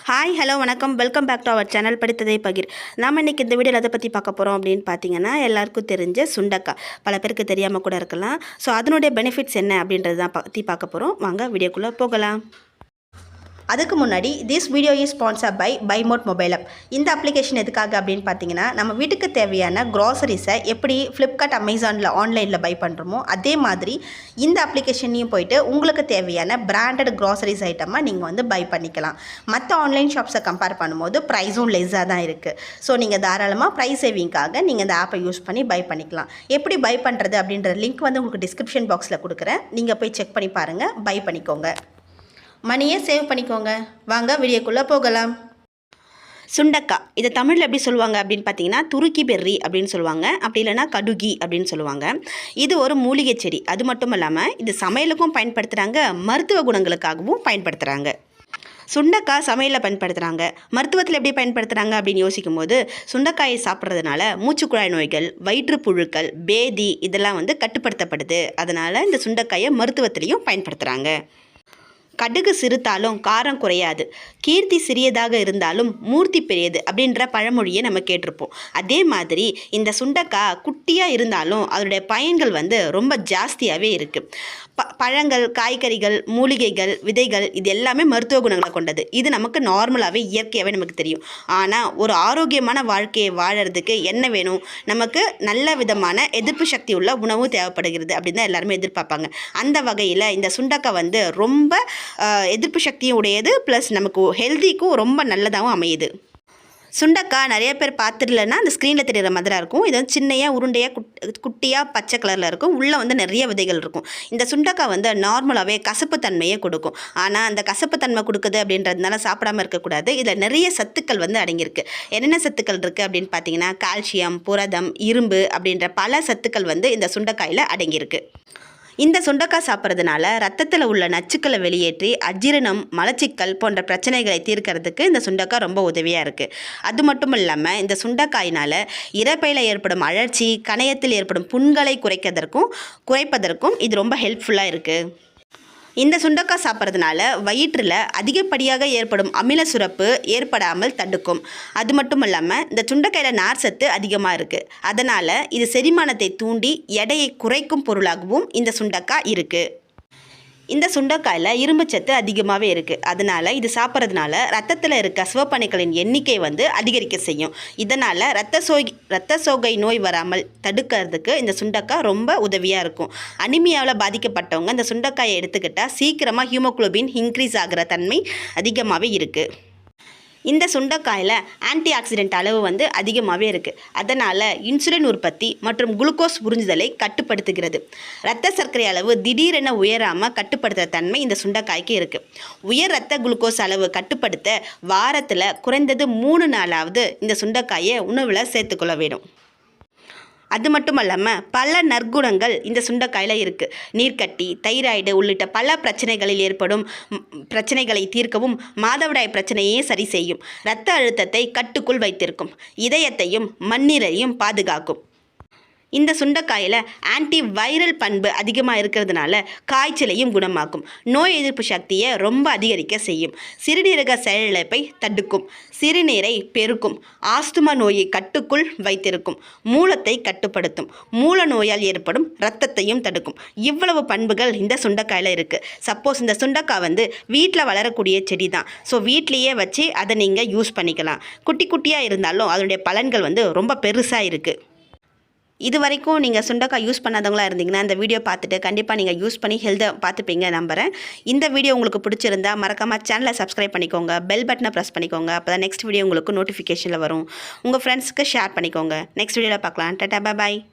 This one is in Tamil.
ஹாய் ஹலோ வணக்கம் welcome back to our channel படித்ததை பகிர். நாம் இன்றைக்கி இந்த வீடியோவில் அதை பற்றி பார்க்க போகிறோம் அப்படின்னு பார்த்தீங்கன்னா, எல்லாருக்கும் தெரிஞ்ச சுண்டக்காய் பல பேருக்கு தெரியாமல் கூட இருக்கலாம். ஸோ அதனுடைய பெனிஃபிட்ஸ் என்ன அப்படின்றது தான் பற்றி பார்க்க போகிறோம். வாங்க வீடியோக்குள்ளே போகலாம். அதுக்கு முன்னாடி this video is sponsor by mod mobile app. இந்த அப்ளிகேஷன் எதுக்காக அப்படின்னு பார்த்தீங்கன்னா, நம்ம வீட்டுக்கு தேவையான க்ராசரிஸை எப்படி ஃப்ளிப்கார்ட் அமேசானில் ஆன்லைனில் பை பண்ணுறோமோ அதே மாதிரி இந்த அப்ளிகேஷன்லையும் போயிட்டு உங்களுக்கு தேவையான பிராண்டட் க்ராசரிஸ் ஐட்டமாக நீங்கள் பை பண்ணிக்கலாம். மற்ற ஆன்லைன் ஷாப்ஸை கம்பேர் பண்ணும்போது ப்ரைஸும் லெஸ்ஸாக தான் இருக்குது. ஸோ நீங்கள் தாராளமாக ப்ரைஸ் சேவிங்காக நீங்கள் இந்த ஆப்பை யூஸ் பண்ணி பை பண்ணிக்கலாம். எப்படி பை பண்ணுறது அப்படின்ற லிங்க் உங்களுக்கு டிஸ்கிரிப்ஷன் பாக்ஸில் கொடுக்குறேன். நீங்கள் போய் செக் பண்ணி பாருங்கள், பை பண்ணிக்கோங்க, மணியை சேவ் பண்ணிக்கோங்க. வாங்க வீடியோக்குள்ளே போகலாம். சுண்டக்காய் இதை தமிழில் எப்படி சொல்லுவாங்க அப்படின்னு பார்த்தீங்கன்னா, துருக்கி பெர்ரி அப்படின்னு சொல்லுவாங்க, அப்படி இல்லைனா கடுகி அப்படின்னு சொல்லுவாங்க. இது ஒரு மூலிகை செடி. அது மட்டும் இல்லாமல் இது சமையலுக்கும் பயன்படுத்துகிறாங்க, மருத்துவ குணங்களுக்காகவும் பயன்படுத்துகிறாங்க. சுண்டைக்காய் சமையலில் பயன்படுத்துகிறாங்க, மருத்துவத்தில் எப்படி பயன்படுத்துகிறாங்க அப்படின்னு யோசிக்கும் போது, சுண்டைக்காயை சாப்பிட்றதுனால மூச்சுக்குழாய் நோய்கள், வயிற்றுப்புழுக்கள், பேதி இதெல்லாம் கட்டுப்படுத்தப்படுது. அதனால் இந்த சுண்டைக்காயை மருத்துவத்திலையும் பயன்படுத்துகிறாங்க. கடுகு சிறுத்தாலும் காரம் குறையாது, கீர்த்தி சிறியதாக இருந்தாலும் மூர்த்தி பெரியது அப்படின்ற பழமொழியை நம்ம கேட்டிருப்போம். அதே மாதிரி இந்த சுண்டைக்காய் குட்டியாக இருந்தாலும் அதனுடைய பயன்கள் ரொம்ப ஜாஸ்தியாகவே இருக்குது. பழங்கள், காய்கறிகள், மூலிகைகள், விதைகள் இது எல்லாமே மருத்துவ குணங்களை கொண்டது. இது நமக்கு நார்மலாகவே இயற்கையாகவே நமக்கு தெரியும். ஆனால் ஒரு ஆரோக்கியமான வாழ்க்கையை வாழறதுக்கு என்ன வேணும்? நமக்கு நல்ல விதமான எதிர்ப்பு சக்தி உள்ள உணவு தேவைப்படுகிறது அப்படின்னு தான் எல்லாருமே எதிர்பார்ப்பாங்க. அந்த வகையில் இந்த சுண்டைக்காய் ரொம்ப எதிர்ப்பு சக்தியும் உடையது, ப்ளஸ் நமக்கு ஹெல்த்திக்கும் ரொம்ப நல்லதாகவும் அமையுது. சுண்டைக்காய் நிறைய பேர் பார்த்துடலன்னா அந்த ஸ்க்ரீனில் தெரிகிற மாதிரி இருக்கும். இது சின்னையாக உருண்டையாக குட்டியாக பச்சை கலரில் இருக்கும். உள்ளே நிறைய விதைகள் இருக்கும். இந்த சுண்டைக்காய் நார்மலாகவே கசப்பு தன்மையை கொடுக்கும். ஆனால் அந்த கசப்பு தன்மை கொடுக்குது அப்படின்றதுனால சாப்பிடாமல் இருக்கக்கூடாது. இதில் நிறைய சத்துக்கள் அடங்கியிருக்கு. என்னென்ன சத்துக்கள் இருக்குது அப்படின்னு பார்த்தீங்கன்னா, கால்சியம், புரதம், இரும்பு அப்படின்ற பல சத்துக்கள் இந்த சுண்டைக்காயில் அடங்கியிருக்கு. இந்த சுண்டைக்காய் சாப்பிட்றதுனால ரத்தத்தில் உள்ள நச்சுக்களை வெளியேற்றி அஜீரணம், மலச்சிக்கல் போன்ற பிரச்சனைகளை தீர்க்கறதுக்கு இந்த சுண்டைக்காய் ரொம்ப உதவியாக இருக்குது. அது மட்டும் இல்லாமல் இந்த சுண்டைக்காயினால் இரைப்பையில் ஏற்படும் அழற்சி, கணையத்தில் ஏற்படும் புண்களை குறைப்பதற்கும் இது ரொம்ப ஹெல்ப்ஃபுல்லாக இருக்குது. இந்த சுண்டைக்காய் சாப்பிட்றதுனால வயிற்றில் அதிகப்படியாக ஏற்படும் அமில சுரப்பு ஏற்படாமல் தடுக்கும். அது மட்டும் இல்லாமல் இந்த சுண்டைக்காயில் நார் சத்து அதிகமாக இருக்குது. அதனால் இது செரிமானத்தை தூண்டி எடையை குறைக்கும் பொருளாகவும் இந்த சுண்டைக்காய் இருக்குது. இந்த சுண்டைக்காயில் இரும்புச்சத்து அதிகமாகவே இருக்குது. அதனால் இது சாப்பிட்றதுனால ரத்தத்தில் இருக்க சிவப்பணுக்களின் எண்ணிக்கை அதிகரிக்க செய்யும். இதனால் இரத்த சோகை நோய் வராமல் தடுக்கிறதுக்கு இந்த சுண்டைக்காய் ரொம்ப உதவியாக இருக்கும். அனிமியாவில் பாதிக்கப்பட்டவங்க இந்த சுண்டைக்காயை எடுத்துக்கிட்டால் சீக்கிரமாக ஹீமோகுளோபின் இன்க்ரீஸ் ஆகிற தன்மை அதிகமாகவே இருக்குது. இந்த சுண்டைக்காயில் ஆன்டி ஆக்சிடென்ட் அளவு அதிகமாகவே இருக்குது. அதனால் இன்சுலின் உற்பத்தி மற்றும் குளுக்கோஸ் உறிஞ்சுதலை கட்டுப்படுத்துகிறது. இரத்த சர்க்கரை அளவு திடீரென உயராமல் கட்டுப்படுத்துகிற தன்மை இந்த சுண்டைக்காய்க்கு இருக்குது. உயர் இரத்த குளுக்கோஸ் அளவு கட்டுப்படுத்த வாரத்தில் குறைந்தது 3 நாளாவது இந்த சுண்டைக்காயை உணவில் சேர்த்துக்கொள்ள வேணும். அது மட்டும் இல்லாமல் பல நற்குணங்கள் இந்த சுண்டைக்காயில் இருக்குது. நீர்க்கட்டி, தைராய்டு உள்ளிட்ட பல பிரச்சனைகளில் ஏற்படும் பிரச்சனைகளை தீர்க்கவும், மாதவிடாய் பிரச்சனையே சரி செய்யும், இரத்த அழுத்தத்தை கட்டுக்குள் வைத்திருக்கும், இதயத்தையும் மண்ணீரையும் பாதுகாக்கும். இந்த சுண்டைக்காயில் ஆன்டி வைரல் பண்பு அதிகமாக இருக்கிறதுனால காய்ச்சலையும் குணமாக்கும், நோய் எதிர்ப்பு சக்தியை ரொம்ப அதிகரிக்க செய்யும், சிறுநீரக செயலிழப்பை தடுக்கும், சிறுநீரை பெருக்கும், ஆஸ்துமா நோயை கட்டுக்குள் வைத்திருக்கும், மூலத்தை கட்டுப்படுத்தும், மூல நோயால் ஏற்படும் இரத்தத்தையும் தடுக்கும். இவ்வளவு பண்புகள் இந்த சுண்டைக்காயில் இருக்குது. சப்போஸ் இந்த சுண்டைக்காய் வீட்டில் வளரக்கூடிய செடி தான். ஸோ வீட்லேயே வச்சு அதை நீங்கள் யூஸ் பண்ணிக்கலாம். குட்டி குட்டியாக இருந்தாலும் அதனுடைய பலன்கள் ரொம்ப பெருசாக இருக்குது. இது வரைக்கும் நீங்கள் சுண்டைக்காய் யூஸ் பண்ணாதவங்களா இருந்தீங்கன்னா இந்த வீடியோ பார்த்துட்டு கண்டிப்பாக நீங்கள் யூஸ் பண்ணி ஹெல்த்தை பார்த்துப்பீங்க நம்புகிறேன். இந்த வீடியோ உங்களுக்கு பிடிச்சிருந்தா மறக்காமல் சேனலை சப்ஸ்கிரைப் பண்ணிக்கோங்க, பெல் பட்டனை ப்ரெஸ் பண்ணிக்கோங்க. அப்போ தான் நெக்ஸ்ட் வீடியோ உங்களுக்கு நோட்டிஃபிகேஷனில் வரும். உங்கள் ஃப்ரெண்ட்ஸ்க்கு ஷேர் பண்ணிக்கோங்க. நெக்ஸ்ட் வீடியோவில் பார்க்கலாம். டாடா, பாய்.